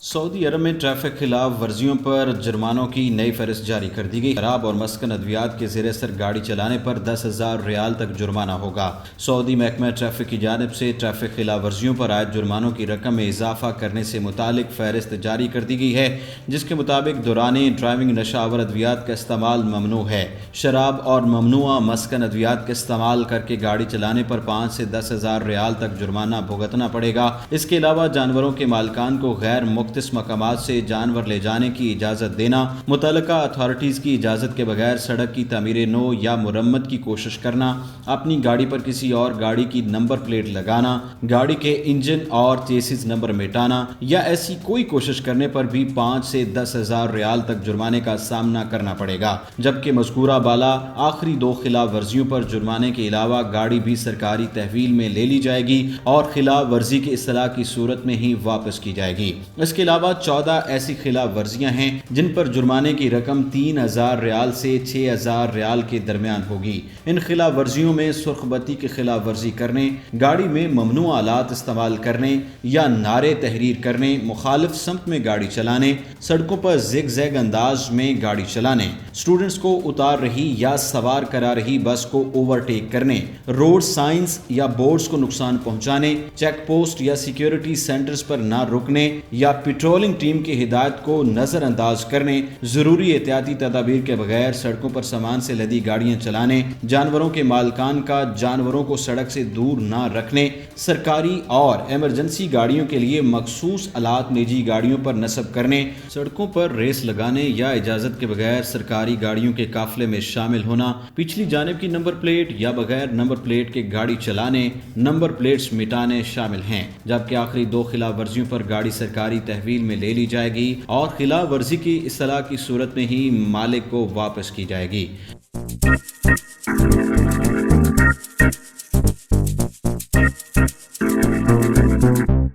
سعودی عرب میں ٹریفک خلاف ورزیوں پر جرمانوں کی نئی فہرست جاری کر دی گئی۔ شراب اور مسکن ادویات کے زیر اثر گاڑی چلانے پر 10,000 ریال تک جرمانہ ہوگا۔ سعودی محکمہ ٹریفک کی جانب سے ٹریفک خلاف ورزیوں پر عائد جرمانوں کی رقم میں اضافہ کرنے سے متعلق فہرست جاری کر دی گئی ہے، جس کے مطابق دوران ڈرائیونگ نشہ آور ادویات کا استعمال ممنوع ہے۔ شراب اور ممنوعہ مسکن ادویات کا استعمال کر کے گاڑی چلانے پر 5 سے 10,000 ریال تک جرمانہ بھگتنا پڑے گا۔ اس کے علاوہ جانوروں کے مالکان کو غیر مختص مقامات سے جانور لے جانے کی اجازت دینا، متعلقہ اتھارٹیز کی اجازت کے بغیر سڑک کی تعمیر نو یا مرمت کی کوشش کرنا، اپنی گاڑی پر کسی اور گاڑی کی نمبر پلیٹ لگانا، گاڑی کے انجن اور چیسز نمبر مٹانا یا ایسی کوئی کوشش کرنے پر بھی 5 سے 10,000 ریال تک جرمانے کا سامنا کرنا پڑے گا۔ جبکہ مذکورہ بالا آخری 2 خلاف ورزیوں پر جرمانے کے علاوہ گاڑی بھی سرکاری تحویل میں لے لی جائے گی اور خلاف ورزی کی اصلاح کی صورت میں ہی واپس کی جائے گی۔ اس کے علاوہ 14 ایسی خلاف ورزیاں ہیں جن پر جرمانے کی رقم 3,000 ریال سے 6,000 ریال کے درمیان ہوگی۔ ان خلاف ورزیوں میں سرخ بتی کی خلاف ورزی کرنے، گاڑی میں ممنوع آلات استعمال کرنے یا نعرے تحریر کرنے، مخالف سمت میں گاڑی چلانے، سڑکوں پر زگ زیگ انداز میں گاڑی چلانے، اسٹوڈنٹس کو اتار رہی یا سوار کرا رہی بس کو اوورٹیک کرنے، روڈ سائنز یا بورڈز کو نقصان پہنچانے، چیک پوسٹ یا سیکیورٹی سینٹرز پر نہ رکنے یا پیٹرولنگ ٹیم کی ہدایت کو نظر انداز کرنے، ضروری احتیاطی تدابیر کے بغیر سڑکوں پر سامان سے لدی گاڑیاں چلانے، جانوروں کے مالکان کا جانوروں کو سڑک سے دور نہ رکھنے، سرکاری اور ایمرجنسی گاڑیوں کے لیے مخصوص آلات نجی گاڑیوں پر نصب کرنے، سڑکوں پر ریس لگانے یا اجازت کے بغیر سرکاری گاڑیوں کے قافلے میں شامل ہونا، پچھلی جانب کی نمبر پلیٹ یا بغیر نمبر پلیٹ کے گاڑی چلانے، نمبر پلیٹس مٹانے شامل ہیں۔ جبکہ آخری 2 خلاف ورزیوں پر گاڑی سرکاری تحویل میں لے لی جائے گی اور خلاف ورزی کی اصلاح کی صورت میں ہی مالک کو واپس کی جائے گی۔